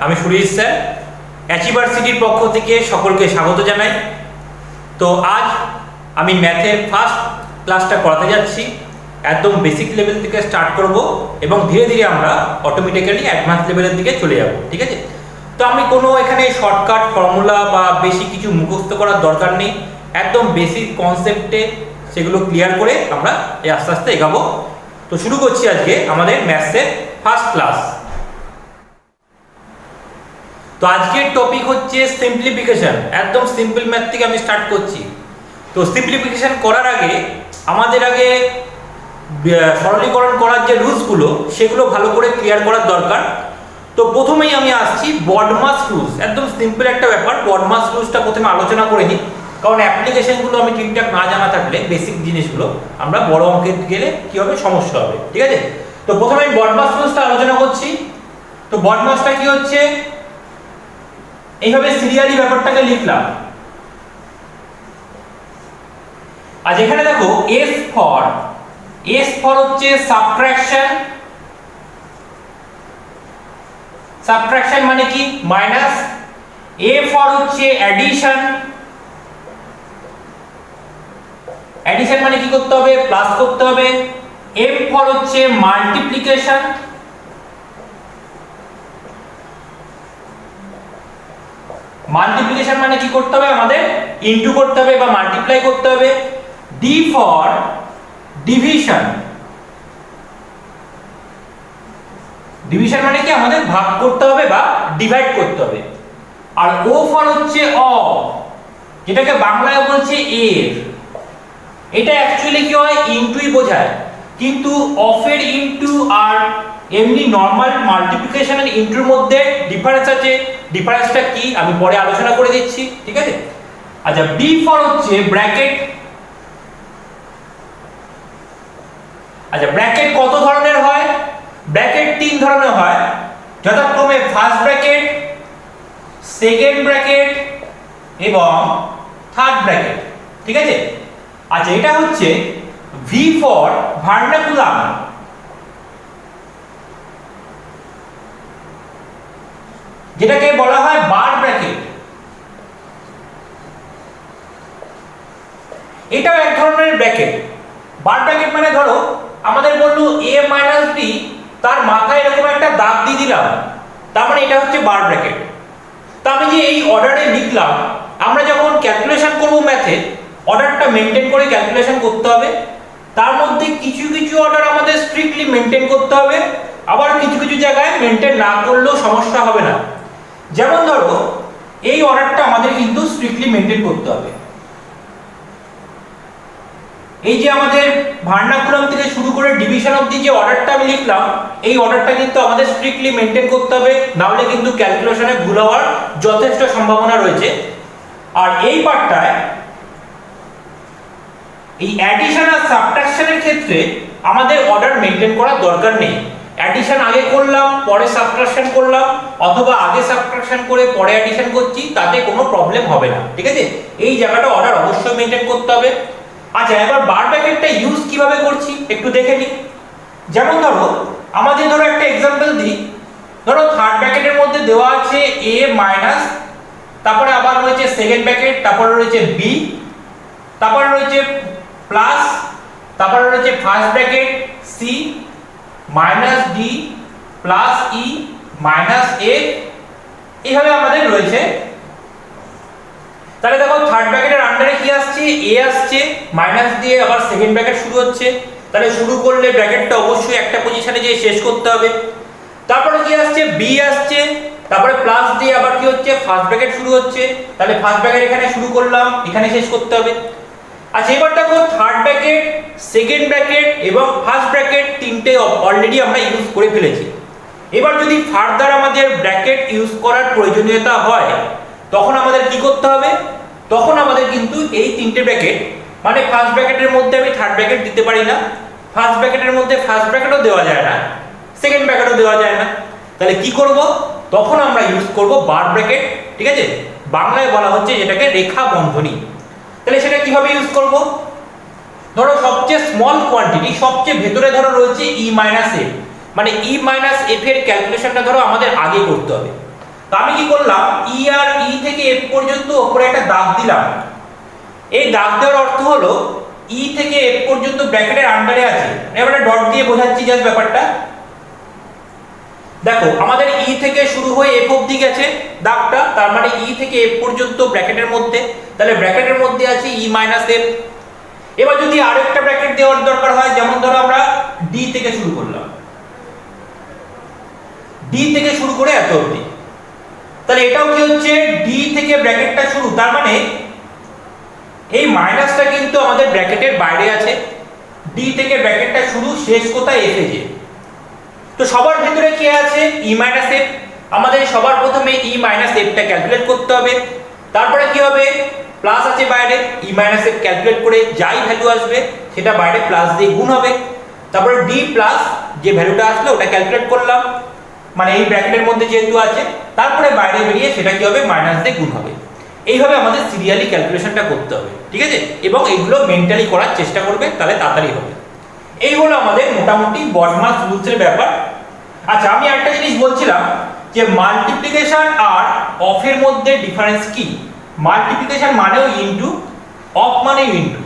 আমি সুরেশ স্যার অ্যাচিভার্সিটির পক্ষ থেকে সকলকে স্বাগত জানাই। তো আজ আমি ম্যাথের ফার্স্ট ক্লাসটা করাতে যাচ্ছি। একদম বেসিক লেভেল থেকে স্টার্ট করব এবং ধীরে ধীরে আমরা অটোমেটিক্যালি অ্যাডভান্স লেভেলের দিকে চলে যাব, ঠিক আছে? তো আমি কোনো এখানে শর্টকাট ফর্মুলা বা বেশি কিছু মুখস্থ করার দরকার নেই। একদম বেসিক কনসেপ্টে সেগুলো ক্লিয়ার করে আমরা আস্তে আস্তে এগাবো। তো শুরু করছি আজকে আমাদের ম্যাথসের ফার্স্ট ক্লাস। তো আজকের টপিক হচ্ছে সিম্পলিফিকেশন। একদম সিম্পল ম্যাথ থেকে আমি স্টার্ট করছি। তো সিম্পলিফিকেশন করার আগে আমাদের সরলীকরণ করার যে রুলসগুলো সেগুলো ভালো করে ক্লিয়ার করার দরকার। তো প্রথমেই আমি আসছি বডমাস রুলস। একদম সিম্পল একটা ব্যাপার। বডমাস রুলসটা প্রথমে আলোচনা করে নিই, কারণ অ্যাপ্লিকেশনগুলো আমি ঠিকঠাক না জানা থাকলে বেসিক জিনিসগুলো আমরা বড় অঙ্কে গেলে কি হবে, সমস্যা হবে, ঠিক আছে? তো প্রথমে আমি বডমাস রুলসটা আলোচনা করছি। তো বডমাসটা কি হচ্ছে, এইভাবে সিরিয়ালি ব্যাপারটাকে লিখলাম। আর এখানে দেখো এস ফর হচ্ছে সাবট্রাকশন মানে কি মাইনাস। এ ফর হচ্ছে অ্যাডিশন মানে কি করতে হবে, প্লাস করতে হবে। এম ফর হচ্ছে মাল্টিপ্লিকেশন মানে কি করতে হবে, আমাদের ইনটু করতে হবে বা মাল্টিপ্লাই করতে হবে। ডি ফর ডিভিশন মানে কি আমাদের ভাগ করতে হবে বা ডিভাইড করতে হবে। আর ও ফর হচ্ছে অফ, যেটাকে বাংলায় বলছে এর। এটা অ্যাকচুয়ালি কি হয়, ইনটুই বোঝায়, কিন্তু অফের ইনটু আর এমনি নরমাল মাল্টিপ্লিকেশন এর ইনটুর মধ্যে ডিফারেন্স আছে। ডিফারেন্সটা কি আমি পরে আলোচনা করে দিচ্ছি, ঠিক আছে? আচ্ছা, বি ফর হচ্ছে ব্র্যাকেট। আচ্ছা, ব্র্যাকেট কত ধরনের হয়? ব্র্যাকেট তিন ধরনের হয়, যথাক্রমে ফার্স্ট ব্র্যাকেট, সেকেন্ড ব্র্যাকেট এবং থার্ড ব্র্যাকেট, ঠিক আছে? আচ্ছা, এটা হচ্ছে ভি ফর ভার্নাকুলাম, যেটাকে বলা হয় বার ব্র্যাকেট। এটাও এক ধরনের ব্র্যাকেট। বার ব্র্যাকেট মানে ধরো আমাদের বললো a মাইনাস b, তার মাথায় এরকম একটা দাগ দিয়ে দিলাম, তার মানে এটা হচ্ছে বার ব্র্যাকেট। তা আমি যে এই অর্ডারে লিখলাম, আমরা যখন ক্যালকুলেশন করব ম্যাথে, অর্ডারটা মেনটেন করে ক্যালকুলেশন করতে হবে। তার মধ্যে কিছু কিছু অর্ডার আমাদের স্ট্রিক্টলি মেনটেন করতে হবে, আবার কিছু কিছু জায়গায় মেনটেন না করলেও সমস্যা হবে না। যেমন ধরো এই অর্ডারটা আমাদের কিন্তু স্ট্রিক্টলি মেনটেন করতে হবে। এই যে আমাদের ভার্নাকুলাম থেকে শুরু করে ডিভিশন অবধি যে অর্ডারটা আমি লিখলাম, এই অর্ডারটা কিন্তু আমাদের স্ট্রিক্টলি মেনটেন করতে হবে, না হলে কিন্তু ক্যালকুলেশনে ভুল হওয়ার যথেষ্ট সম্ভাবনা রয়েছে। আর এই পার্টটায় এই অ্যাডিশন আর সাবট্রাকশনের ক্ষেত্রে আমাদের অর্ডার মেনটেন করার দরকার নেই। অ্যাডিশন আগে করলাম পরে সাবট্রাকশন করলাম, অথবা আগে সাবট্রাকশন করে পরে অ্যাডিশন করছি, তাতে কোনো প্রবলেম হবে না, ঠিক আছে? এই জায়গাটা অর্ডার অবশ্যই মেনটেন করতে হবে। আচ্ছা, এবার বার ব্র্যাকেটটা ইউজ কিভাবে করছি একটু দেখে নিই। যেমন ধরো আমাদের একটা এক্সাম্পল দিই। ধরো থার্ড ব্র্যাকেটের মধ্যে দেওয়া আছে a মাইনাস, তারপরে আবার রয়েছে সেকেন্ড ব্র্যাকেট, তারপরে রয়েছে b, তারপরে রয়েছে প্লাস, তারপরে রয়েছে first bracket c minus d plus e minus a, এইভাবে আমাদের রয়েছে। তাহলে দেখো থার্ড ব্র্যাকেটের আন্ডারে কি আসছে, a আসছে, মাইনাস দিয়ে আবার সেকেন্ড ব্র্যাকেট শুরু হচ্ছে। তাহলে শুরু করলে ব্র্যাকেটটা অবশ্যই একটা পজিশনে যেয়ে শেষ করতে হবে। তারপরে কি আসছে, b আসছে, তারপরে প্লাস দিয়ে আবার কি হচ্ছে, ফার্স্ট ব্র্যাকেট শুরু হচ্ছে। তাহলে ফার্স্ট ব্র্যাকেট এখানে শুরু করলাম, এখানে শেষ করতে হবে। আচ্ছা, এবার দেখো থার্ড ব্র্যাকেট, সেকেন্ড ব্র্যাকেট এবং ফার্স্ট ব্র্যাকেট তিনটে অলরেডি আমরা ইউজ করে ফেলেছি। এবার যদি ফার্দার আমাদের ব্র্যাকেট ইউজ করার প্রয়োজনীয়তা হয়, তখন আমাদের কি করতে হবে? তখন আমাদের কিন্তু এই তিনটে ব্র্যাকেট, মানে ফার্স্ট ব্র্যাকেটের মধ্যে আমি থার্ড ব্র্যাকেট দিতে পারি না, ফার্স্ট ব্র্যাকেটের মধ্যে ফার্স্ট ব্র্যাকেটও দেওয়া যায় না, সেকেন্ড ব্র্যাকেটও দেওয়া যায় না। তাহলে কি করব? তখন আমরা ইউজ করব বার ব্র্যাকেট, ঠিক আছে? বাংলায় বলা হচ্ছে যেটাকে রেখা বন্ধনী। তাহলে সেটা কিভাবে ইউজ করব? ধরো সবচেয়ে স্মল কোয়ান্টিটি, সবচেয়ে ভেতরে ধরো রয়েছে e মাইনাস f, মানে e মাইনাস f এর ক্যালকুলেশনটা ধরো আমাদের আগে করতে হবে। তো আমি কি করলাম, ই আর ই থেকে এফ পর্যন্ত উপরে একটা দাগ দিলাম। এই দাগ দেওয়ার অর্থ হলো ই থেকে এফ পর্যন্ত ব্র্যাকেটের আন্ডারে আছে। এবারে ডট দিয়ে বোঝাচ্ছি জাস্ট ব্যাপারটা। দেখো আমাদের ই থেকে শুরু হয়ে এফ অবধি গেছে দাগটা, তার মানে ই থেকে এফ পর্যন্ত ব্র্যাকেটের মধ্যে, তাহলে ব্র্যাকেটের মধ্যে আছে ই মাইনাস এফ। এবার যদি আরো একটা ব্র্যাকেট দেওয়ার দরকার হয়, যেমন ধরো আমরা ডি থেকে শুরু করলাম, ডি থেকে শুরু করে এত অবধি, তাহলে এটাও কি হচ্ছে ডি থেকে ব্র্যাকেটটা শুরু, তার মানে এই মাইনাসটা কিন্তু আমাদের ব্র্যাকেটের বাইরে আছে। ডি থেকে ব্র্যাকেটটা শুরু, শেষ কোথায় এফ এ যে। তো সবার ভিতরে কি আছে, ই মাইনাস এফ। আমাদের সবার প্রথমে ই মাইনাস এফটা ক্যালকুলেট করতে হবে। তারপরে কি হবে, প্লাস আছে বাইরে, ই মাইনাস এফ ক্যালকুলেট করে যাই ভ্যালু আসবে সেটা বাইরে প্লাস দিয়ে গুণ হবে। তারপরে ডি প্লাস যে ভ্যালুটা আসলো ওটা ক্যালকুলেট করলাম, মানে এই ব্র্যাকেটের মধ্যে যেহেতু আছে, তারপরে বাইরে বেরিয়ে সেটা কি হবে, মাইনাস দিয়ে গুণ হবে। এইভাবে আমাদের সিরিয়ালি ক্যালকুলেশনটা করতে হবে, ঠিক আছে? এবং এইগুলো মেন্টালি করার চেষ্টা করবে, তাহলে তাড়াতাড়ি হবে। এই হলো আমাদের মোটামুটি বডমাস রুলসের ব্যাপার। আচ্ছা, আমি একটা জিনিস বলছিলাম যে মাল্টিপ্লিকেশন আর অফের মধ্যে ডিফারেন্স কি। মাল্টিপ্লিকেশন মানেও ইনটু, অফ মানেও ইনটু।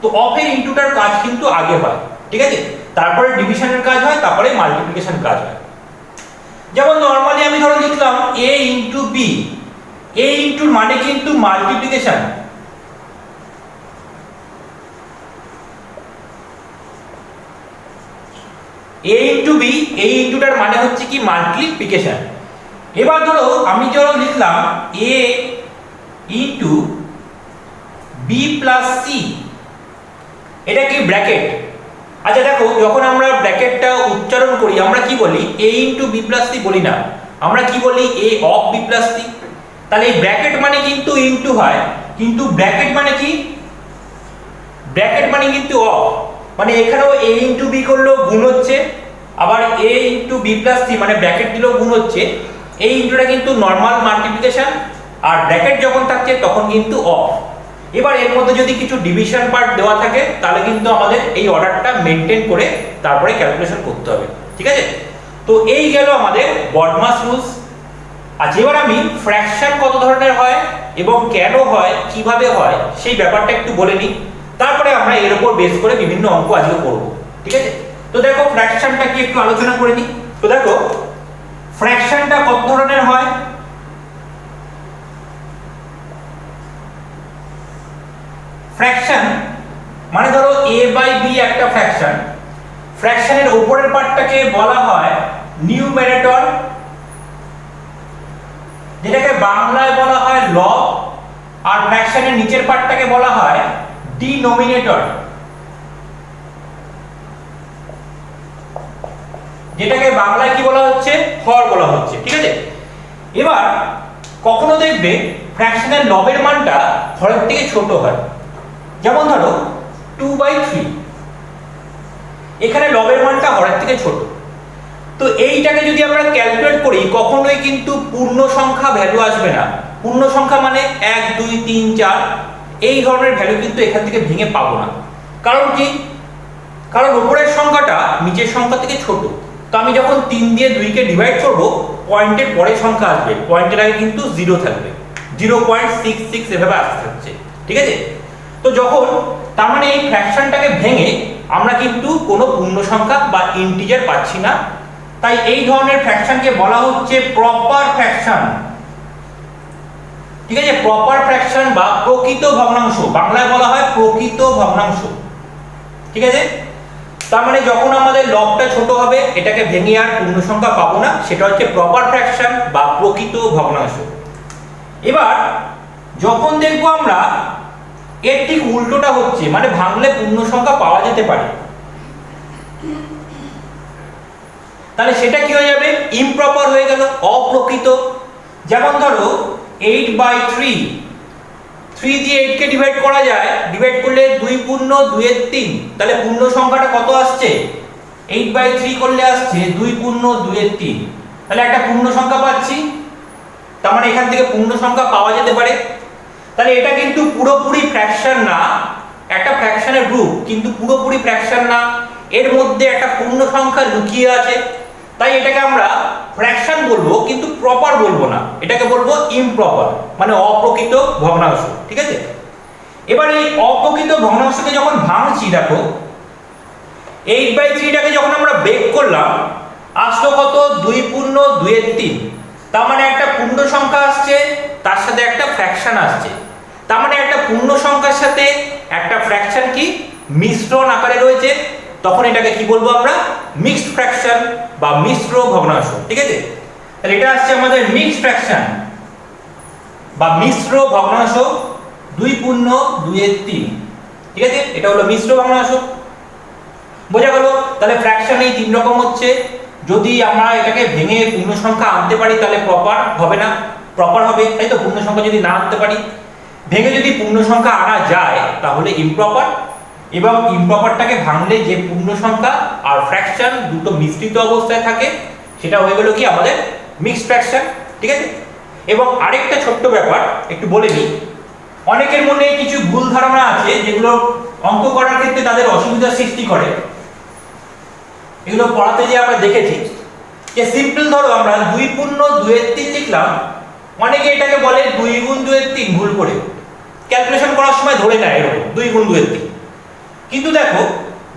তো অফের ইনটুটার কাজ কিন্তু আগে হয়, ঠিক আছে? তারপরে ডিভিশনের কাজ হয়, তারপরে মাল্টিপ্লিকেশন কাজ হয়। যেমন নরমালি আমি ধরো লিখলাম a ইনটু বি, a ইনটুর মানে কিন্তু মাল্টিপ্লিকেশন। a ইনটু বি, এই ইনটুটার মানে হচ্ছে কি মাল্টিপ্লিকেশন। এবার ধরো আমি ধরো লিখলাম a into B plus C, এটা কি ব্র্যাকেট। আচ্ছা দেখো, যখন আমরা ব্র্যাকেটটা উচ্চারণ করি আমরা কি বলি, a into B plus C বলি না, আমরা কি বলি a of B plus C. তাহলে এই ব্র্যাকেট মানে কিন্তু ইনটু হয়, কিন্তু ব্র্যাকেট মানে কি, ব্র্যাকেট মানে কিন্তু অফ। মানে এখানেও a ইনটু বি করলেও গুণ হচ্ছে, আবার a into B plus C মানে ব্র্যাকেট দিলেও গুণ হচ্ছে। এই ইনটুটা কিন্তু নরমাল মাল্টিপ্লিকেশন, আর ব্র্যাকেট যখন থাকছে তখন কিন্তু অফ। এবার এর মধ্যে যদি কিছু ডিভিশন পার্ট দেওয়া থাকে তাহলে কিন্তু আমাদের এই অর্ডারটা মেনটেন করে তারপরে ক্যালকুলেশন করতে হবে, ঠিক আছে? তো এই গেল আমাদের বডমাস রুলস। আচ্ছা, এবার আমি ফ্র্যাকশন কত ধরনের হয় এবং কেন হয়, কিভাবে হয় সেই ব্যাপারটা একটু বলে নিই, তারপরে আমরা এর উপর বেস করে বিভিন্ন অঙ্ক আজকে করব, ঠিক আছে? তো দেখো ফ্র্যাকশনটা কি একটু আলোচনা করে নিই। তো দেখো ফ্র্যাকশনটা কত ধরনের হয়। ফ্র্যাকশন মানে ধরো a বাই b একটা ফ্র্যাকশন, ফ্র্যাকশনের উপরের পার্টটাকে বলা হয় নিউমারেটর, যেটাকে বাংলায় বলা হয় লব, আর ফ্র্যাকশনের নিচের পার্টটাকে বলা হয় ডিনোমিনেটর, যেটাকে বাংলায় কি বলা হচ্ছে, হর বলা হচ্ছে, ঠিক আছে? এবার কখনো দেখবে ফ্র্যাকশনের লবের মানটা হরের থেকে ছোট হয়, যেমন ধরো 2/3, এখানে লবের মানটা হরের থেকে ছোট। তো এইটাকে যদি আমরা ক্যালকুলেট করি কখনোই কিন্তু পূর্ণ সংখ্যা ভ্যালু আসবে না। পূর্ণ সংখ্যা মানে 1 2 3 4 এই ধরনের ভ্যালু কিন্তু এখান থেকে ভেঙে পাবো না। কারণ কি, কারণ উপরের সংখ্যাটা নিচের সংখ্যা থেকে ছোট। তো আমি যখন 3 দিয়ে 2 কে ডিভাইড করব, পয়েন্টের পরে সংখ্যা আসবে, পয়েন্টের আগে কিন্তু 0 থাকবে, 0.66 এভাবে আসতে থাকছে, ঠিক আছে? তো যখন তার মানে এই ফ্র্যাকশনটাকে ভেঙে আমরা কিন্তু কোনো পূর্ণ সংখ্যা বা ইন্টিজার পাচ্ছি না, তাই এই ধরনের ফ্র্যাকশনকে বলা হচ্ছে প্রপার ফ্র্যাকশন, ঠিক আছে? প্রপার ফ্র্যাকশন বা প্রকৃত ভগ্নাংশ, বাংলায় বলা হয় প্রকৃত ভগ্নাংশ, ঠিক আছে? তার মানে যখন আমাদের লবটা ছোট হবে এটাকে ভেঙে আর পূর্ণ সংখ্যা পাবো না, সেটা হচ্ছে প্রপার ফ্র্যাকশন বা প্রকৃত ভগ্নাংশ। এবার যখন দেখবো আমরা এর ঠিক উল্টোটা হচ্ছে, মানে ভাঙলে পূর্ণ সংখ্যা পাওয়া যেতে পারে, তাহলে সেটা কি হয়ে যাবে, ইমপ্রপার হয়ে গেল, অপ্রকৃত। যেমন ধরো 8/3, 3 দিয়ে 8 কে ডিভাইড করা যায়, ডিভাইড করলে 2 পূর্ণ 2 এর 3, তাহলে পূর্ণ সংখ্যাটা কত আসছে, 8/3 করলে আসছে 2 পূর্ণ 2 এর 3, তাহলে একটা পূর্ণ সংখ্যা পাচ্ছি। তার মানে এখান থেকে পূর্ণ সংখ্যা পাওয়া যেতে পারে। তাহলে এটা কিন্তু পুরোপুরি ফ্র্যাকশন না, একটা ফ্র্যাকশনের গ্রুপ কিন্তু পুরোপুরি ফ্র্যাকশন না, এর মধ্যে একটা পূর্ণ সংখ্যা লুকিয়ে আছে, তাই এটাকে আমরা ফ্র্যাকশন বলবো কিন্তু প্রপার বলবো না, এটাকে বলবো ইমপ্রপার, মানে অপ্রকৃত ভগ্নাংশ। ঠিক আছে, এবার এই অপ্রকৃত ভগ্নাংশকে যখন ভাঙছি, দেখো 8/3টাকে যখন আমরা ব্রেক করলাম আসলো কত, 2/2 তার মানে একটা পূর্ণ সংখ্যা আসছে, তার সাথে একটা ফ্র্যাকশন আসছে। তার মানে একটা পূর্ণ সংখ্যার সাথে একটা ফ্র্যাকশন কি মিশ্রণ আকারে রয়েছে, তখন এটাকে কি বলবো আমরা, মিক্সড ফ্র্যাকশন বা মিশ্র ভগ্নাংশ। ঠিক আছে, তাহলে এটা আসছে আমাদের মিক্সড ফ্র্যাকশন বা মিশ্র ভগ্নাংশ 2/2। ঠিক আছে, এটা হলো মিশ্র ভগ্নাংশ, বোঝা গেল। তাহলে ফ্র্যাকশন এই তিন রকম হচ্ছে, যদি আমরা এটাকে ভেঙে পূর্ণ সংখ্যা আনতে পারি তাহলে প্রপার হবে না, প্রপার হবে, তাই তো। পূর্ণ সংখ্যা যদি না আনতে পারি, ভেঙে যদি পূর্ণ সংখ্যা আনা যায় তাহলে ইমপ্রপার, এবং ইমপ্রপারটাকে ভাঙলে যে পূর্ণ সংখ্যা আর ফ্র্যাকশন দুটো মিশ্রিত অবস্থায় থাকে সেটা হয়ে গেল কি আমাদের মিক্সড ফ্র্যাকশন। ঠিক আছে, এবং আরেকটা ছোট্ট ব্যাপার একটু বলে নিই, অনেকের মনে কিছু ভুল ধারণা আছে যেগুলো অঙ্ক করার ক্ষেত্রে তাদের অসুবিধার সৃষ্টি করে। এগুলো পড়াতে যে আমরা দেখেছি যে সিম্পল ধরো আমরা 2/2 লিখলাম, অনেকে এটাকে বলে 2×2=3 ভুল করে ক্যালকুলেশন করার সময় ধরে নেয় এরকম 2×2=3, কিন্তু দেখো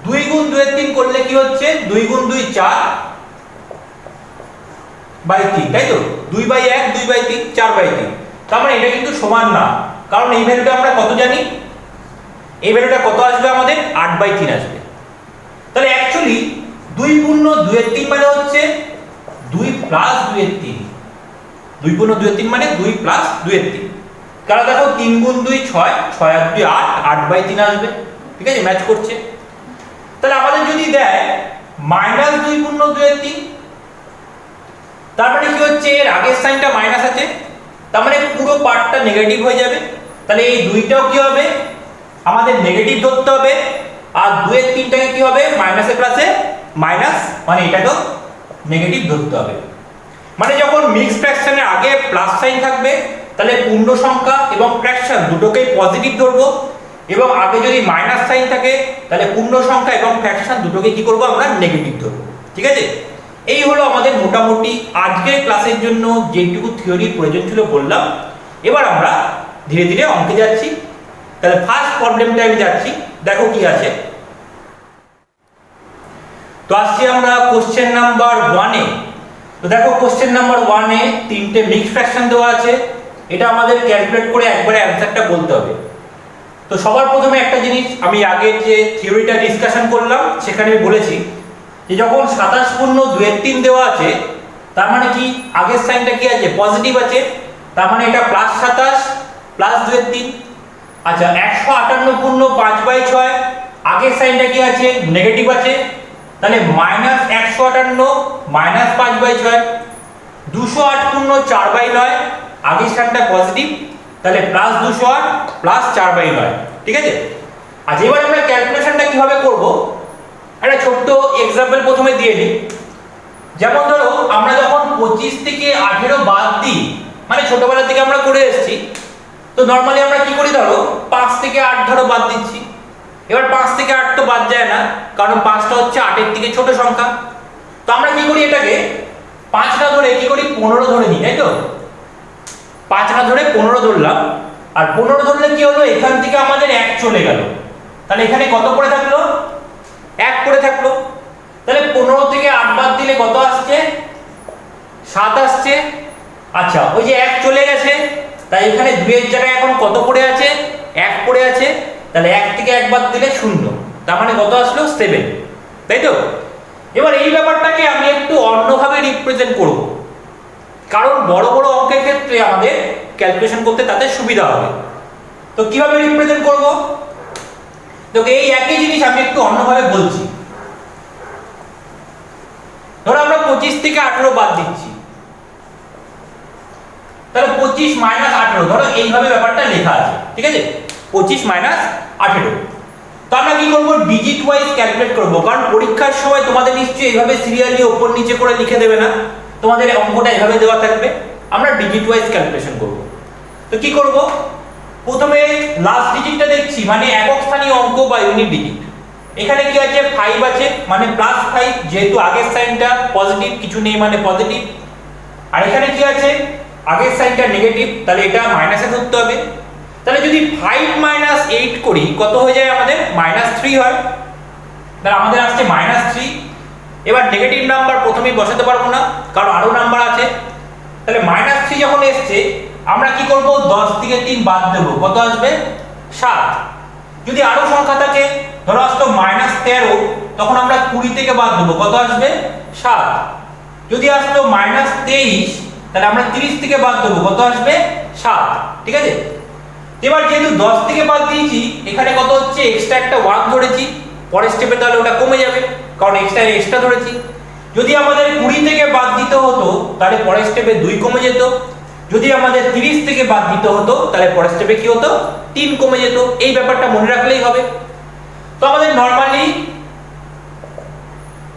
2×2=3 করলে কি হচ্ছে, 2×2 4/3, তাই তো, 2/1 2/3 4/3। তার মানে এটা কিন্তু সমান না, কারণ এই ভ্যালুটা আমরা কত জানি, এই ভ্যালুটা কত আসবে আমাদের 8/3 আসবে। তাহলে অ্যাকচুয়ালি 2×2=3 মানে হচ্ছে 2+2=3, 2×2=3 মানে 2+2=3। কারণ দেখো 3×2 6, 6 আর 2 8, 8/3 আসবে। ঠিক আছে, ম্যাচ করছে। তাহলে আমাদের যদি দেয় -2×2=3, তার মানে কি হচ্ছে, এর আগের সাইনটা মাইনাস আছে, তার মানে পুরো পার্টটা নেগেটিভ হয়ে যাবে। তাহলে এই দুইটাও কি হবে, আমাদের নেগেটিভ ধরতে হবে, আর 2/3টাকে কি হবে, মাইনাসে প্লাসে মাইনাস, মানে এটাকেও নেগেটিভ ধরতে হবে। মানে যখন মিক্স ফ্র্যাকশনের আগে প্লাস সাইন থাকবে তাহলে পূর্ণ সংখ্যা এবং ফ্র্যাকশন দুটোকেই পজিটিভ ধরবো, এবং আগে যদি মাইনাস সাইন থাকে তাহলে পূর্ণ সংখ্যা এবং ফ্র্যাকশন দুটোকে কি করব আমরা নেগেটিভ ধরবো। ঠিক আছে, এই হলো আমাদের মোটামুটি আজকের ক্লাসের জন্য যেটুকু থিওরির প্রয়োজন ছিল বললাম। এবার আমরা ধীরে ধীরে অঙ্কে যাচ্ছি। তাহলে ফার্স্ট প্রবলেমটা আমি যাচ্ছি, দেখো কি আছে। তো আসছি আমরা কোশ্চেন নাম্বার 1-এ। তো দেখো কোশ্চেন নাম্বার 1-এ তিনটে মিক্সড ফ্র্যাকশন দেওয়া আছে, এটা আমাদের ক্যালকুলেট করে একবারে অ্যানসারটা বলতে হবে। তো সবার প্রথমে একটা জিনিস, আমি আগের যে থিওরিটা ডিসকাশন করলাম সেখানে আমি বলেছি যে যখন 27/2 দেওয়া আছে তার মানে কি আগের সাইনটা কি আছে, পজিটিভ আছে, তার মানে এটা +27 +2/3। আচ্ছা 158/5/6, আগের সাইনটা কি আছে, নেগেটিভ আছে, তাহলে -158 -5/6। 208/4/9, আগের সাইনটা পজিটিভ, তাহলে +208 +4/9। ঠিক আছে, আচ্ছা এবার আমরা ক্যালকুলেশনটা কিভাবে করব, একটা ছোট্ট এক্সাম্পল প্রথমে দিয়ে নিই। যেমন ধরো আমরা যখন 25 থেকে 18 বাদ দিই, মানে ছোটবেলা থেকে আমরা করে এসেছি, তো নরমালি আমরা কি করি, ধরো 5 থেকে 8 ধরো বাদ দিচ্ছি। এবার 5 থেকে 8 তো বাদ যায় না, কারণ 5টা হচ্ছে 8-এর থেকে ছোট সংখ্যা। তো আমরা কি করি, এটাকে 5 না ধরে কি করি, 15 ধরে নিই, তাই তো। 5 না ধরে 15 ধরলাম, আর 15 ধরলে কি হলো, এখান থেকে আমাদের 1 চলে গেল, তাহলে এখানে কত পড়ে থাকলো, 1 পড়ে থাকলো। তাহলে 15 থেকে 8 বাদ দিলে কত আসছে, 7 আসছে। আচ্ছা ওই যে 1 চলে গেছে, তাই এখানে 2 এর জায়গায় এখন কত পড়ে আছে, 1 পড়ে আছে, তাহলে 1 থেকে 1 বাদ দিলে 0, তার মানে কত আসলো, 7, তাই তো। এবার এই ব্যাপারটাকে আমি একটু অন্যভাবে রিপ্রেজেন্ট করব, কারণ বড় বড় অঙ্কের ক্ষেত্রে আমাদের ক্যালকুলেশন করতে তাতে সুবিধা হবে। তো কিভাবে রিপ্রেজেন্ট করব, তো এই একই জিনিস আমি একটু অন্যভাবে বলছি। ধরো আমরা 25 থেকে 18 বাদ দিচ্ছি, তাহলে 25 - 18, ধরো এইভাবে ব্যাপারটা লেখা আছে। ঠিক আছে, 25 - 18। তো আমরা কি করব, ডিজিট ওয়াইজ ক্যালকুলেট করব, কারণ পরীক্ষার সময় তোমাদের নিশ্চয়ই এইভাবে সিরিয়ালি উপর নিচে করে লিখে দেবে না, তোমাদের অঙ্কটা এভাবে দেওয়া থাকবে, আমরা ডিজিট ওয়াইজ ক্যালকুলেশন করব। তো কি করব, প্রথমে লাস্ট ডিজিটটা দেখছি, মানে একক স্থানীয় অঙ্ক বা ইউনিট ডিজিট। এখানে কি আছে, 5 আছে, মানে +5, যেহেতু আগের সাইনটা পজিটিভ, কিছু নেই মানে পজিটিভ, আর এখানে কি আছে, আগের সাইনটা নেগেটিভ, তাহলে এটা মাইনাসে ধরতে হবে। তাহলে যদি 5 মাইনাস 8 করি কত হয়ে যায় আমাদের, -3 হয়। তাহলে আমাদের আসছে -3। এবার নেগেটিভ নাম্বার প্রথমেই বসাতে পারবো না, কারণ আরো নাম্বার আছে। তাহলে -3 যখন এসছে আমরা কি করব, 10 থেকে 3 বাদ দেব, কত আসবে, 7। যদি আরো সংখ্যা থাকে, ধরো আসতো -13, তখন আমরা 20 থেকে বাদ দেব, কত আসবে, 7। যদি আসতো -23, তাহলে আমরা 30 থেকে বাদ দেব, কত আসবে, 7। ঠিক আছে। এবার যেহেতু 10 থেকে বাদ দিয়েছি, এখানে কত হচ্ছে, এক্সট্রা একটা 1 ধরেছি, পরের স্টেপে তাহলে ওটা কমে যাবে, কারণ এক্সট্রা ধরেছি। যদি আমাদের 20 থেকে বাদ দিতে হতো, তাহলে পরের স্টেপে 2 কমে যেত। যদি আমাদের 30 থেকে বাদ দিতে হতো, তাহলে পরের স্টেপে কি হতো, 3 কমে যেত। এই ব্যাপারটা মনে রাখলেই হবে। তো আমাদের নরমালি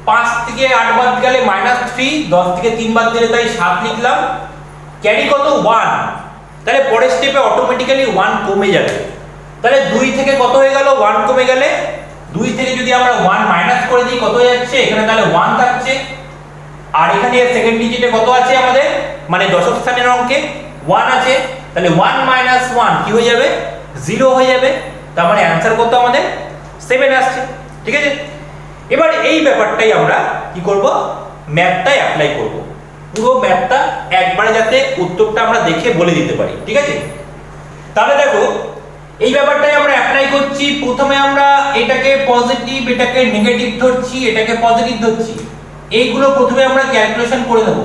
5 থেকে 8 বাদ গেলে -3, 10 থেকে 3 বাদ দিলে তাই 7 লিখলাম। ক্যারি কত, 1। তাহলে পরের স্টেপে অটোমেটিক্যালি 1 কমে যাবে। তাহলে 2 থেকে কত হয়ে গেল, 1 কমে গেলে 2 থেকে যদি আমরা 1 মাইনাস করে দিই, কত হয়ে যাচ্ছে, এখানে তাহলে 1 থাকছে। আর এখানে সেকেন্ড ডিজিটে কত আছে আমাদের, মানে দশক স্থানের অঙ্কে 1 আছে। তাহলে 1 মাইনাস 1 কি হয়ে যাবে, 0 হয়ে যাবে। তার মানে অ্যানসার কত আমাদের, 7 আসছে। ঠিক আছে। এবার এই ব্যাপারটাই আমরা কি করব, ম্যাথটাই অ্যাপ্লাই করব। পুরো ম্যাথটা একবারে যাতে উত্তরটা আমরা দেখে বলে দিতে পারি। ঠিক আছে। তাহলে দেখো এই ব্যাপারটাই আমরা অ্যাপ্লাই করছি। প্রথমে আমরা এটাকে পজিটিভ, এটাকে নেগেটিভ ধরছি, এটাকে পজিটিভ ধরছি। এইগুলো প্রথমে আমরা ক্যালকুলেশন করে নেব।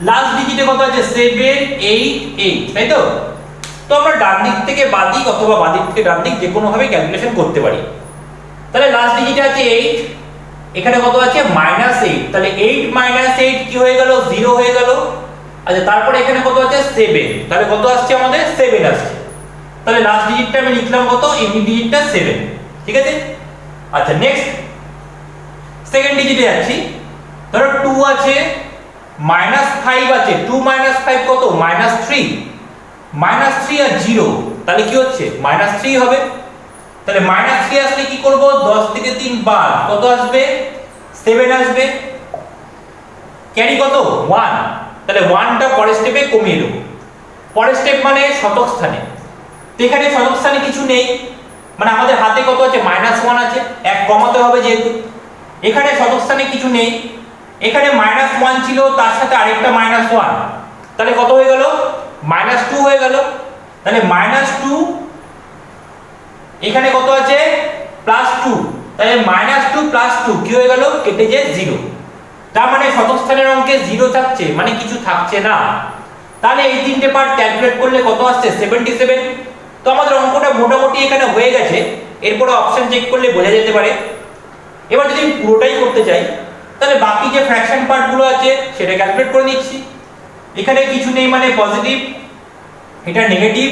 লাস্ট ডিজিটে কত আছে, 7 8 8, তাই তো। তো আমরা ডান দিক থেকে বাঁ দিক অথবা বাঁ দিক থেকে ডান দিক যে কোনো ভাবে ক্যালকুলেশন করতে পারি। তাহলে লাস্ট ডিজিটে আছে 8, এখানে কত আছে, -8। তাহলে 8 - 8 কি হয়ে গেল, 0 হয়ে গেল। আচ্ছা, তারপরে এখানে কত আছে, 7। তাহলে কত আসছে আমাদের, 7 আসছে। তাহলে লাস্ট ডিজিটটা আমি লিখলাম কত, ইউনিট ডিজিটটা 7। ঠিক আছে। আচ্ছা, নেক্সট সেকেন্ড ডিজিটে যাচ্ছি। ধরো 2 আছে, -5 আছে। 2 - 5 কত, -3। -3 আর 0, তাহলে কি হচ্ছে, -3 হবে। তাহলে -3 আসলে কি করব, 10 থেকে 3 বাদ, কত আসবে, 7 আসবে। ক্যারি কত, 1। তাহলে 1টা পরের স্টেপে কমিয়ে দেব। পরের স্টেপ মানে শতক স্থানে। তো এখানে শতক স্থানে কিছু নেই, মানে আমাদের হাতে কত আছে, -1 আছে, 1 কমাতে হবে যেহেতু। এখানে শতক স্থানে কিছু নেই। এখানে -1 ছিল, তার সাথে আরেকটা -1, তাহলে কত হয়ে গেল, -2 হয়ে গেল। তাহলে -2, এখানে কত আছে, +2। তাহলে -2 + 2 কি হয়ে গেল, কেটে যায় 0। তার মানে শতক স্থানের অঙ্কে 0 থাকছে, মানে কিছু থাকছে না। তাহলে এই তিনটে পার্ট ক্যালকুলেট করলে কত আসছে, 77। তো আমাদের অঙ্কটা মোটামুটি এখানে হয়ে গেছে। এরপরে অপশন চেক করলে বোঝা যেতে পারে। এবার যদি পুরোটাই করতে চাই, তাহলে বাকি যে ফ্র্যাকশন পার্টগুলো আছে সেটা ক্যালকুলেট করে নিচ্ছি। এখানে কিছু নেই, মানে পজিটিভ, এটা নেগেটিভ,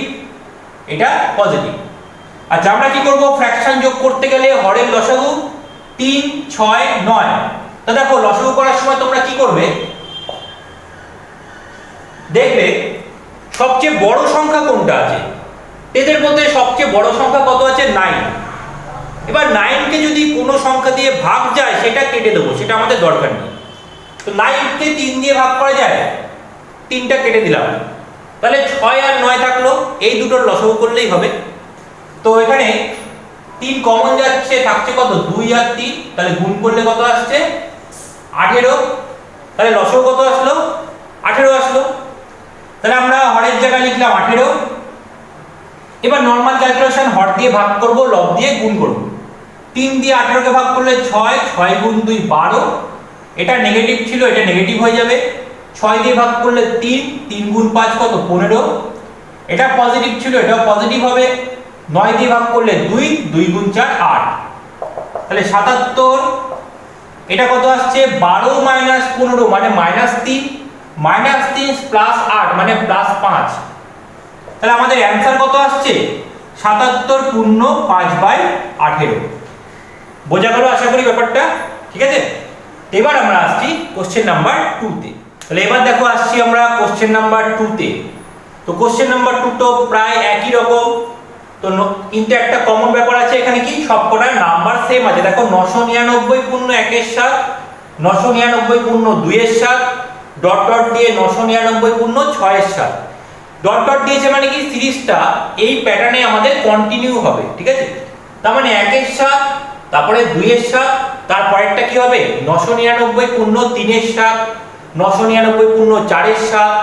এটা পজিটিভ। আচ্ছা, আমরা কি করব, ফ্র্যাকশন যোগ করতে গেলে হরের লসাগু 3 6 9। তো দেখো লসাগু করার সময় তোমরা কি করবে, দেখবে সবচেয়ে বড় সংখ্যা কোনটা আছে। এদের মধ্যে সবচেয়ে বড় সংখ্যা কত আছে, 9। এবার 9 কে যদি কোনো সংখ্যা দিয়ে ভাগ যায় সেটা কেটে দেবো, সেটা আমাদের দরকার নেই। তো 9 কে 3 দিয়ে ভাগ করা যায়, 3টা কেটে দিলাম। তাহলে 6 আর 9 থাকলো, এই দুটোর লসাগু করলেই হবে। তো এখানে 3 কমন যাচ্ছে, থাকছে কত, 2 আর 3। তাহলে গুণ করলে কত আসছে, 18। তাহলে লসাগু কত আসলো, 18 আসলো। তাহলে আমরা হরের জায়গায় লিখলাম 18। এবার নরমাল ক্যালকুলেশন, হর দিয়ে ভাগ করব, লব দিয়ে গুণ করব। 3 দিয়ে 18 কে ভাগ করলে 6, 6 গুণ 2 12। এটা নেগেটিভ ছিল, এটা নেগেটিভ হয়ে যাবে। 6 দিয়ে ভাগ করলে 3, 3 গুণ 5 কত, 15। এটা পজিটিভ ছিল, এটাও পজিটিভ হবে। 9 দিয়ে ভাগ করলে 2, 2 গুণ 4 8। তাহলে 77। এটা কত আসছে, 12 - 15 মানে -3, -3 প্লাস 8 মানে +5। তাহলে আমাদের অ্যানসার কত আসছে, 77 পূর্ণ 5/18। বোঝা গেল আশা করি ব্যাপারটা। ঠিক আছে। এবার আমরা আসছি কোশ্চেন নাম্বার 2 তে। তাহলে এবার দেখো আসছি আমরা কোশ্চেন নাম্বার 2 তে। তো কোশ্চেন নাম্বার 2 তো প্রায় একই রকম। তো কিন্তু একটা কমন ব্যাপার আছে, এখানে কি সবকটার নাম্বার সেম আছে। দেখো 999 পূর্ণ 1 এর সাথে, 999 পূর্ণ 2 এর সাথে, ডট ডট দিয়ে 999 পূর্ণ 6 এর 7 ডট ডট দিয়েছে মানে কি সিরিজটা এই প্যাটার্নে আমাদের কন্টিনিউ হবে, ঠিক আছে। তার মানে 1 এর 7, তারপরে 2 এর 7, তারপরেরটা কি হবে 999 পূর্ণ 3 এর 7, 999 পূর্ণ 4 এর 7,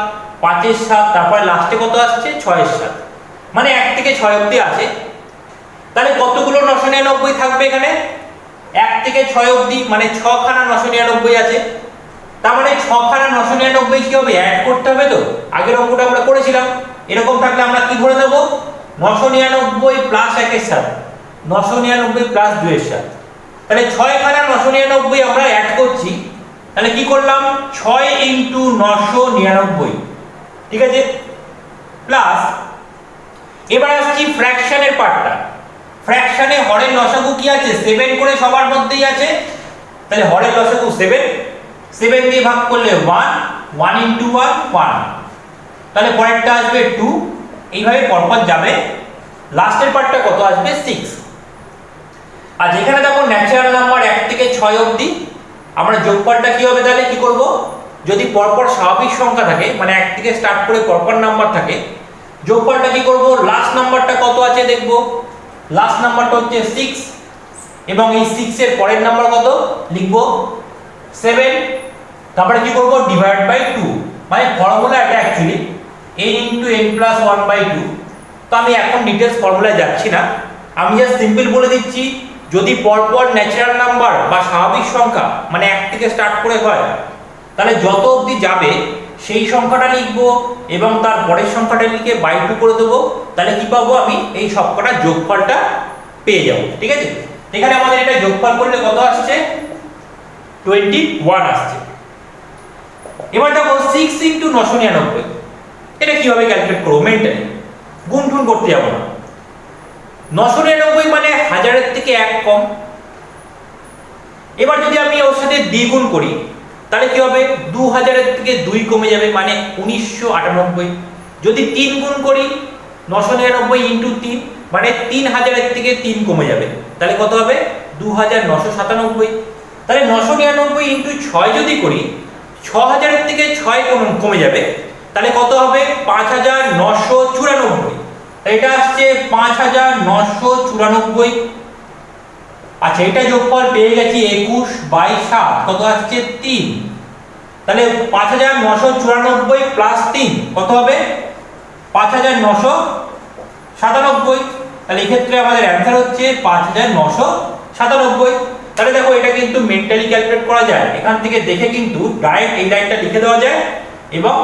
5 এর 7, তারপরে লাস্টে কত আসছে 6 এর 7, মানে 1 থেকে 6 অবধি আছে। তাহলে কতগুলো 999 থাকবে এখানে 1 থেকে 6 অবধি, মানে 6 খানা 999 আছে। তার মানে 6 খানা 999 কি হবে অ্যাড করতে হবে, তো আগের অঙ্কটা আমরা করেছিলাম। এরকম থাকলে আমরা কি ধরে নেব 999 প্লাস 1 এর 7, 999 প্লাস 2 এর 7, তাহলে 6 খানা 999 আমরা অ্যাড করছি। তাহলে কি করলাম 6 ইনটু 999, ঠিক আছে, প্লাস এবার আসছি ফ্র্যাকশনের পার্টটা। ফ্র্যাকশনে হরের লসাগু কি আছে 7 করে সবার মধ্যেই আছে, তাহলে হরের লসাগু 7, 7 দিয়ে ভাগ করলে 1, 1 ইনটু 1 1, তাহলে পরেরটা আসবে 2, এইভাবে পরপর যাবে। লাস্টের পার্টটা কত আসবে 6। আর যেখানে দেখো ন্যাচারাল নাম্বার 1 থেকে 6 অবধি, আমরা যোগফলটা কি হবে তাহলে কি করব, যদি পরপর স্বাভাবিক সংখ্যা থাকে মানে 1 থেকে স্টার্ট করে পরপর নাম্বার থাকে, যোগফলটা কি করব লাস্ট নাম্বারটা কত আছে দেখব। লাস্ট নাম্বারটা হচ্ছে 6 এবং এই 6 এর পরের নাম্বার কত লিখব 7, তারপরে কি করব ডিভাইড বাই 2, মানে ফর্মুলা এটা অ্যাকচুয়ালি n * n + 1/2। তো আমি এখন ডিটেইলস ফর্মুলায় যাচ্ছি না, আমি জাস্ট সিম্পল বলে দিচ্ছি যদি পরপর ন্যাচারাল নাম্বার বা স্বাভাবিক সংখ্যা মানে 1 থেকে স্টার্ট করে হয়, তাহলে যত অবধি যাবে সেই সংখ্যাটা লিখব এবং তার পরের সংখ্যাটা লিখে বাই 2 করে দেব, তাহলে কি পাবো আমি এই সবকটা যোগফলটা পেয়ে যাব, ঠিক আছে। এখানে আমাদের এটা যোগফল করলে কত আসছে 21 আসছে। এবার দেখো 6 * 999, এটা কিভাবে ক্যালকুলেট করব মেন্টালি, গুণ করতে যাব না। 999 মানে 1000 এর থেকে 1 কম। এবার যদি আমি ওর সাথে দ্বিগুণ করি তাহলে কি হবে 2000 এর থেকে 2 কমে যাবে, মানে 1998। যদি 3 গুণ করি 999 ইনটু 3, মানে 3000 এর থেকে 3 কমে যাবে, তাহলে কত হবে 2997। তাহলে 999 ইনটু 6 যদি করি 6000 এর থেকে 6 কমে যাবে, তাহলে কত হবে 5994। এটা আসছে 5994। আচ্ছা, এটা যোগফল পেয়ে গেছি 21 বাই 7 কত আসছে 3, তাহলে 5994 প্লাস 3 কত হবে 5997। তাহলে এই ক্ষেত্রে আমাদের অ্যানসার হচ্ছে 5997। তাহলে দেখো এটা কিন্তু মেন্টালি ক্যালকুলেট করা যায়, এখান থেকে দেখে কিন্তু ডাইরেক্ট এই লাইনটা লিখে দেওয়া যায় এবং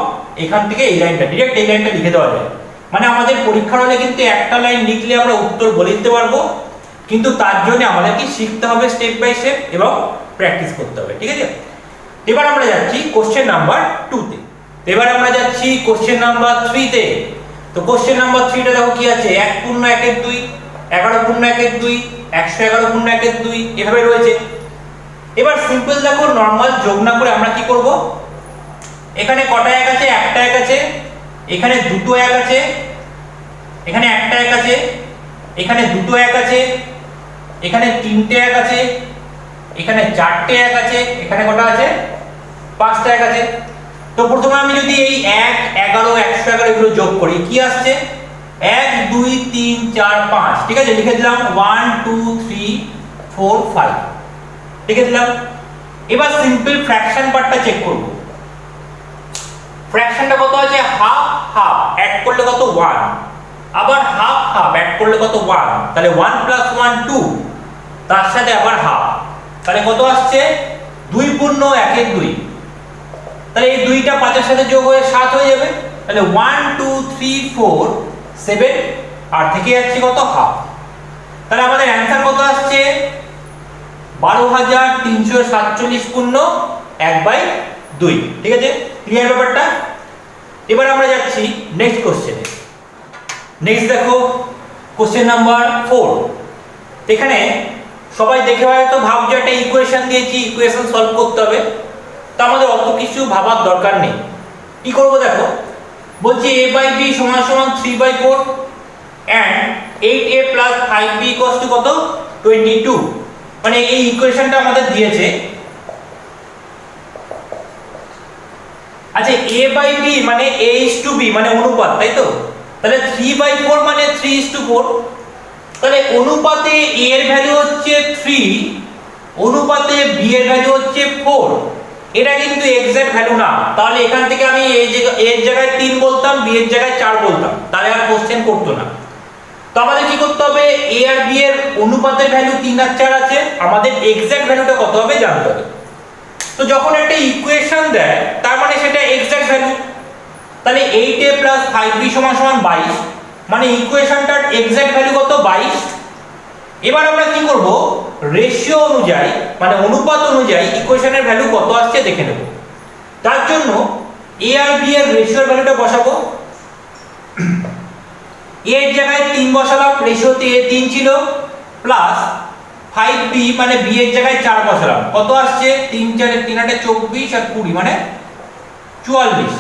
এখান থেকে এই লাইনটা ডাইরেক্ট এই লাইনটা লিখে দেওয়া যায়। মানে আমাদের পরীক্ষার হলে কিন্তু একটা লাইন লিখলে আমরা উত্তর বলে দিতে পারবো, কিন্তু তার জন্য আমাদেরকে শিখতে হবে স্টেপ বাই স্টেপ এবং প্র্যাকটিস করতে হবে, ঠিক আছে। এবার আমরা যাচ্ছি কোশ্চেন নাম্বার 2 তে। এবার আমরা যাচ্ছি কোশ্চেন নাম্বার 3 তে। তো কোশ্চেন নাম্বার 3 টা দেখো কি আছে 1 পূর্ণ 1 এর 2, 11 পূর্ণ 1 এর 2, 111 পূর্ণ 1 এর 2 এভাবে রয়েছে। এবার সিম্পল দেখো নরমাল যোগ না করে আমরা কি করব, এখানে কটা 1 আছে একটা 1 আছে, এখানে দুটো 1 আছে, এখানে একটা 1 আছে, এখানে দুটো 1 আছে, এখানে তিনটে 1 আছে, এখানে চারটে 1 আছে, এখানে কটা আছে 5টা 1 আছে। তো প্রথমে আমি যদি এই 1 11 111 এগুলো যোগ করি কি আসছে 1 2 3 4 5, ঠিক আছে, লিখে দিলাম 1 2 3 4 5 লিখে দিলাম। এবার সিম্পল ফ্র্যাকশন পার্টটা চেক করব। ফ্র্যাকশনটা কত আছে হাফ হাফ অ্যাড করলে কত 1, আবার হাফ হাফ অ্যাড করলে কত 1, তাহলে 1 + 1 2, তার সাথে আবার হাফ, তাহলে কত আসছে 2 পূর্ণ 1 এর 2, তাহলে এই 2টা 5 এর সাথে যোগ হয়ে 7 হয়ে যাবে, তাহলে 1 2 3 4 7 আর থেকে যাচ্ছে কত হাফ। তাহলে আমাদের অ্যানসার কত আসছে 12347 পূর্ণ 1/2, ঠিক আছে, ক্লিয়ার ব্যাপারটা। এবার আমরা যাচ্ছি নেক্সট কোশ্চেনে। নেক্সট দেখো কোশ্চেন নাম্বার 4। এখানে সবাই দেখে হয়তো ভাবছো একটা ইকুয়েশন দিয়েছি, ইকুয়েশন সলভ করতে হবে, তা আমাদের অত কিছু ভাবার দরকার নেই। কি করব দেখো, বলছি a/b = 3/4 and 8a + 5b = কত 22, মানে এই ইকুয়েশনটা আমাদের দিয়েছে। আচ্ছা a/b মানে a:b মানে অনুপাত, তাই তো? তাহলে 3/4 মানে 3:4। তাহলে অনুপাতে a এর ভ্যালু হচ্ছে 3, অনুপাতে b এর ভ্যালু হচ্ছে 4। এটা কিন্তু এক্সাক্ট ভ্যালু না, তাহলে এখান থেকে আমি a এর জায়গায় 3 বলতাম, b এর জায়গায় 4 বলতাম, তাহলে আর কোশ্চেন করতো না। তো আমাদের কি করতে হবে, a আর b এর অনুপাতের ভ্যালু 3 আর 4 আছে, আমাদের এক্সাক্ট ভ্যালুটা কত হবে জানতে হবে। তো যখন একটা ইকুয়েশন দেয় তার মানে সেটা এক্সাক্ট ভ্যালু, তাহলে 8a + 5b = 22, মানে ইকুয়েশনটার এক্সাক্ট ভ্যালু কত 22। এবার আমরা কি করব, রেশিও অনুযায়ী মানে অনুপাত অনুযায়ী ইকুয়েশনের ভ্যালু কত আসছে দেখে নেব। তার জন্য a আর b এর রেশিওর ভ্যালুটা বসাবো। a এর জায়গায় 3 বসালাম, রেশিওতে a 3 ছিল, প্লাস 5b মানে b এর জায়গায় 4 বসালাম, কত আসছে 3 4 3 8 24 আর 20 মানে 44।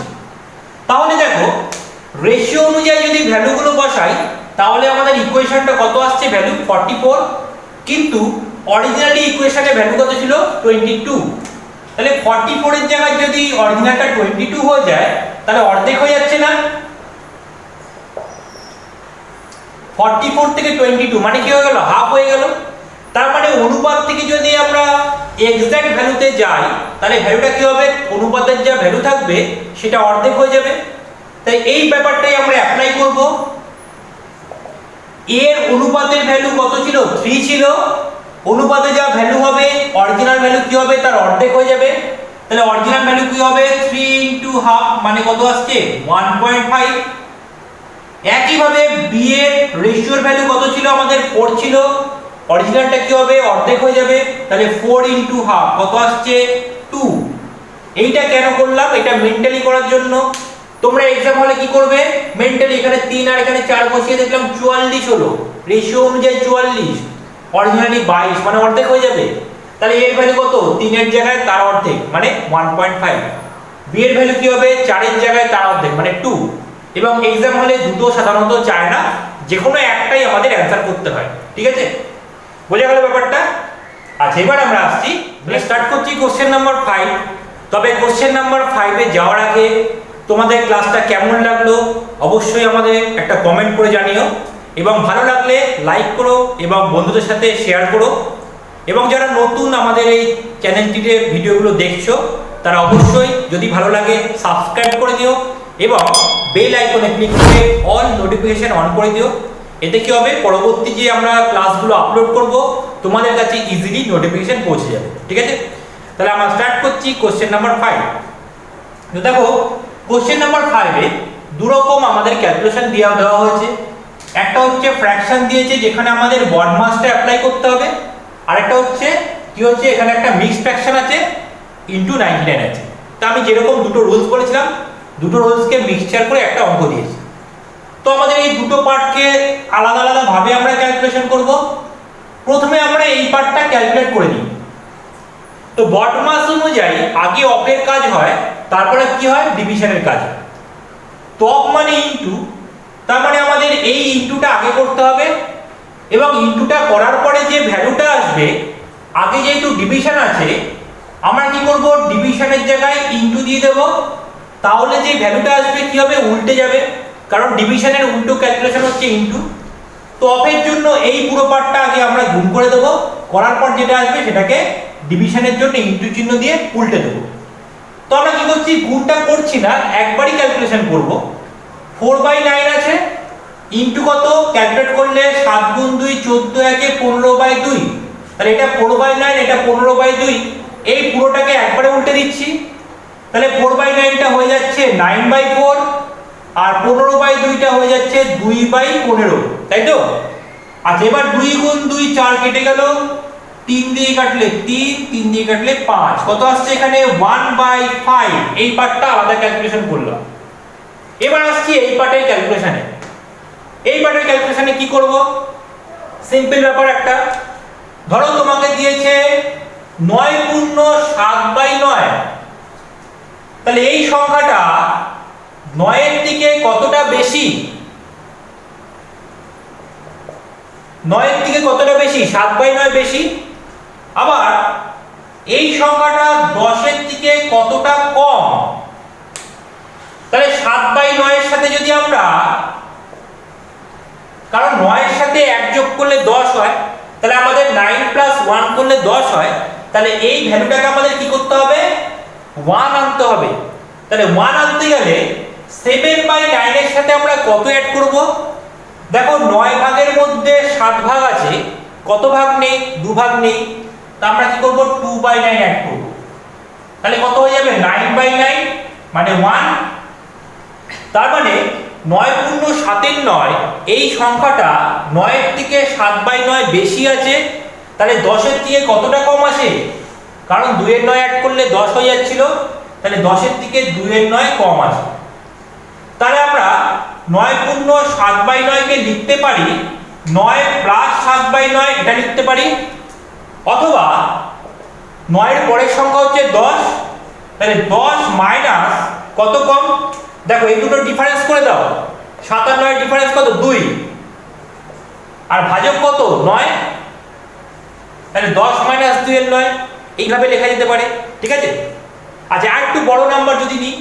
তাহলে দেখো রেশিও অনুযায়ী যদি ভ্যালুগুলো বসাই তাহলে আমাদের ইকুয়েশনটা কত আসছে ভ্যালু 44, কিন্তু অরিজিনালি ইকুয়েশনে ভ্যালু কত ছিল 22। তাহলে 44 এর জায়গায় যদি অরিজিনালটা 22 হয়ে যায় তাহলে অর্ধেক হয়ে যাচ্ছে না? 44 থেকে 22 মানে কি হয়ে গেল, হাফ হয়ে গেল। তার মানে অনুপাত থেকে যদি আমরা এক্সাক্ট ভ্যালুতে যাই তাহলে ভ্যালুটা কি হবে, অনুপাতের যা ভ্যালু থাকবে সেটা অর্ধেক হয়ে যাবে। তাই এই ব্যাপারটাই আমরা অ্যাপ্লাই করব। এর অনুপাতের ভ্যালু কত ছিল 3 ছিল, অনুপাতে যা ভ্যালু হবে অরিজিনাল ভ্যালু কি হবে তার অর্ধেক হয়ে যাবে। তাহলে অরিজিনাল ভ্যালু কি হবে 3 * হাফ মানে কত আসছে 1.5। একই ভাবে b এর রেশিওর ভ্যালু কত ছিল আমাদের 4 ছিল, অরিজিনালটা কি হবে অর্ধেক হয়ে যাবে, তাহলে 4 * হাফ কত আসছে 2। এইটা কেন করলাম, এটা মেন্টালি করার জন্য। তোমরা एग्जाम হলে কি করবে, মেন্টালি এখানে 3 আর এখানে 4 বসিয়ে দেখলাম 44 হলো, রেশিও অনুযায়ী 44, অরিজিনালি 22 মানে অর্ধেক হয়ে যাবে। তাহলে এর ভ্যালু কত 3 এর জায়গায় তার অর্ধেক মানে 1.5, b এর ভ্যালু কি হবে 4 এর জায়গায় তার অর্ধেক মানে 2। এবং एग्जाम হলে দুটো সাধারণত চায় না, যে কোনো একটাই আমাদের অ্যানসার করতে হয়, ঠিক আছে? বোঝা গেল ব্যাপারটা? আচ্ছা এবার আমরা আসছি, স্টার্ট করছি কোশ্চেন নাম্বার 5। তবে কোশ্চেন নাম্বার 5 এ যাওয়ার আগে তোমাদের ক্লাসটা কেমন লাগলো অবশ্যই আমাদের একটা কমেন্ট করে জানিও, এবং ভালো লাগলে লাইক করো এবং বন্ধুদের সাথে শেয়ার করো, এবং যারা নতুন আমাদের এই চ্যানেলটিতে ভিডিওগুলো দেখছো তারা অবশ্যই যদি ভালো লাগে সাবস্ক্রাইব করে দিও এবং বেল আইকনে ক্লিক করে অল নোটিফিকেশন অন করে দিও। এতে কি হবে, পরবর্তী যে আমরা ক্লাসগুলো আপলোড করব তোমাদের কাছে ইজিলি নোটিফিকেশন পৌঁছে যাবে, ঠিক আছে? তাহলে আমরা স্টার্ট করছি কোশ্চেন নাম্বার 5। তো দেখো কোশ্চেন নাম্বার 5 এ দু রকম আমাদের ক্যালকুলেশন দেওয়া হয়েছে। একটা হচ্ছে ফ্র্যাকশন দিয়েছে যেখানে আমাদের বড মাসটা অ্যাপ্লাই করতে হবে, আর একটা হচ্ছে কি হচ্ছে এখানে একটা মিক্সড ফ্র্যাকশন আছে ইনটু 99 আছে। তো আমি যেরকম দুটো রুলস বলেছিলাম দুটো রুলসকে মিক্সচার করে একটা অঙ্ক দিয়েছি। তো আমাদের এই দুটো পার্টকে আলাদা আলাদা ভাবে আমরা ক্যালকুলেশন করব। প্রথমে আমরা এই পার্টটা ক্যালকুলেট করে নিই। তো বড মাস অনুযায়ী আগে অফের কাজ হয়, তারপরে কি হয় ডিভিশনের কাজ। তো অফ মানে ইনটু, তার মানে আমাদের এই ইনটুটা আগে করতে হবে, এবং ইনটুটা করার পরে যে ভ্যালুটা আসবে আগে যেহেতু ডিভিশন আছে আমরা কি করব ডিভিশনের জায়গায় ইনটু দিয়ে দেব, তাহলে যে ভ্যালুটা আসবে কি হবে উল্টে যাবে, কারণ ডিভিশনের উল্টো ক্যালকুলেশন হচ্ছে ইনটু। তো অফের জন্য এই পুরো পার্টটা আগে আমরা গুণ করে দেব, করার পর যেটা আসবে সেটাকে ডিভিশনের জন্য ইনটু চিহ্ন দিয়ে উল্টে দেব। তো আমরা কি করছি গুণটা করছি না, একবারই ক্যালকুলেশন করব। 4/9 আছে ইনটু কত ক্যালকুলেট করলে 7 গুণ 2 14 একে 15/2, তাহলে এটা 4/9 এটা 15/2, এই পুরোটাকে একবারে উল্টে দিচ্ছি। তাহলে 4/9টা হয়ে যাচ্ছে 9/4 আর 15/2টা হয়ে যাচ্ছে 2/15, তাই তো? আচ্ছা এবার 2 গুণ 2 4 কেটে গেল, 3 দিয়ে কাটলে 3, 3 দিয়ে কাটলে 5, কত আসছে এখানে 1/5। এই পার্টটা আলাদা ক্যালকুলেশন করলাম। এবার আসছি এই পার্টের ক্যালকুলেশনে। এই পার্টের ক্যালকুলেশনে কি করব, সিম্পল ব্যাপার একটা। ধরো তোমাকে দিয়েছে 9 পূর্ণ 7/9, তাহলে এই সংখ্যাটা 9 এর দিকে কতটা বেশি, 9 এর দিকে কতটা বেশি 7/9 বেশি, আবার এই সংখ্যাটা 10 এর দিকে কতটা কম, সাথে যদি আমরা, কারণ 9 এর সাথে 1 যোগ করলে 10 হয়, তাহলে আমাদের 9 প্লাস 1 করলে 10 হয়, তাহলে এই ভ্যালুটাকে আমাদের কি করতে হবে, 1 আনতে হবে। তাহলে 1 আনতে গেলে 7/9 এর সাথে আমরা কত অ্যাড করব? দেখো 9 ভাগের মধ্যে 7 ভাগ আছে, কত ভাগ নেই, 2 ভাগ নেই, তা আমরা কি করব, 2/9 অ্যাড করব। তাহলে কত হয়ে যাবে, 9/9 মানে 1। তার মানে 9 পূর্ণ 7 9, এই সংখ্যাটা 9 এর থেকে 7/9 বেশি আছে, তাহলে 10 এর থেকে কতটা কম আসে, কারণ 2 এর 9 অ্যাড করলে 10 হয়ে যাচ্ছিল, তাহলে 10 এর থেকে 2 এর 9 কম আসে। তাহলে আমরা 9 পূর্ণ 7/9 কে লিখতে পারি 9 প্লাস 7/9, এটা লিখতে পারি, অথবা 9 এর পরের সংখ্যা হচ্ছে 10, তাহলে 10 মাইনাস কত কম, দেখো এই দুটো ডিফারেন্স করে দাও, 7 আর 9 এর ডিফারেন্স কত, 2, আর ভাজক কত, 9, তাহলে 10 মাইনাস 2 এর 9, এইভাবে লেখা যেতে পারে, ঠিক আছে। আচ্ছা আর একটু বড় নাম্বার যদি নিই,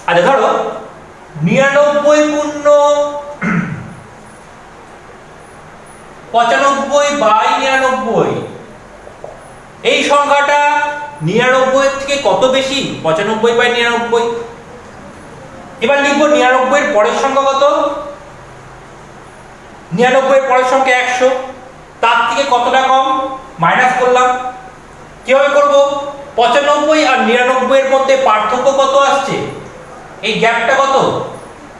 আচ্ছা ধরো 99 পূর্ণ 95/99, এই সংখ্যাটা 99 এর থেকে কত বেশি, 95/99। এবার লিখব 99 এর পরের সংখ্যা কত, 99 এর পরের সংখ্যা 100, তার থেকে কতটা কম, মাইনাস করলাম। কিভাবে করব, 95 আর 99 এর মধ্যে পার্থক্য কত আসছে, এই গ্যাপটা কত,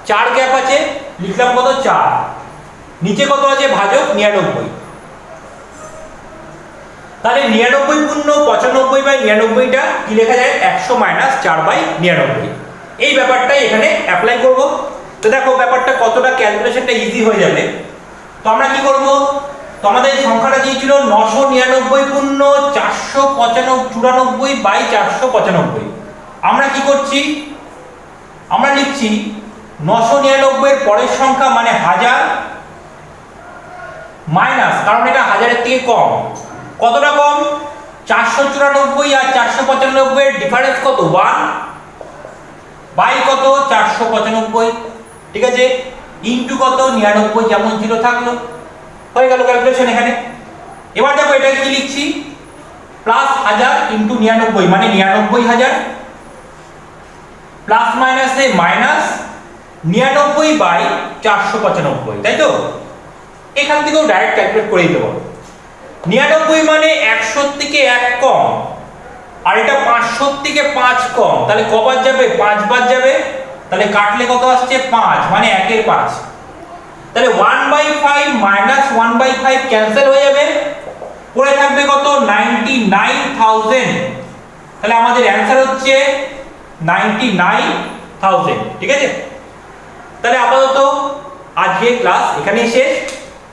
4 গ্যাপ আছে, লিখলাম কত, 4, নিচে কত আছে, ভাজক 99। তাহলে 99 পূর্ণ 95/99টা কি লেখা যায়, 100 মাইনাস 4/99। এই ব্যাপারটাই এখানে অ্যাপ্লাই করব। তো দেখো ব্যাপারটা কতটা ক্যালকুলেশনটা ইজি হয়ে যাবে। তো আমরা কি করব, তো আমাদের সংখ্যাটা দিয়েছিল 999 পূর্ণ 494/495। আমরা কি করছি, আমরা লিখছি 999 এর পরের সংখ্যা মানে 1000 মাইনাস, কারণ এটা 1000 এর থেকে কম, কতটা কম, 494 আর 495 এর ডিফারেন্স কত, 1 বাই কত, 495, ঠিক আছে, ইনটু কত, 99 যেমন ছিল থাকলো, হয়ে গেল ক্যালকুলেশন এখানে। এবার দেখো এটা কি লিখছি, প্লাস 1000 ইনটু 99 মানে 99000, প্লাস মাইনাসে মাইনাস 99/495, তাই তো। এখান থেকেও ডাইরেক্ট ক্যালকুলেট করে দিতে পারো। 99 মানে 100 থেকে 1 কম, আর এটা 500 থেকে 5 কম, তাহলে কবার যাবে, 5 বার যাবে, তাহলে কাটলে কত আসছে, 5 মানে 1 এর 5, তাহলে 1/5 মাইনাস 1/5 ক্যান্সেল হয়ে যাবে, পড়ে থাকবে কত, 99000। তাহলে আমাদের অ্যানসার হচ্ছে 99000, ঠিক আছে। তাহলে আপাতত আজকে ক্লাস এখানেই শেষ।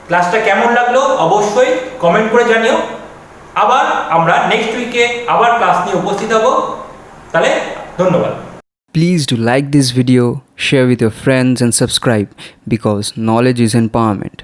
ক্লাসটা কেমন লাগলো অবশ্যই কমেন্ট করে জানিও। আবার আমরা নেক্সট উইকে আবার ক্লাস নিয়ে উপস্থিত হব। তাহলে ধন্যবাদ। Please do like this video, share with your friends and subscribe because knowledge is empowerment.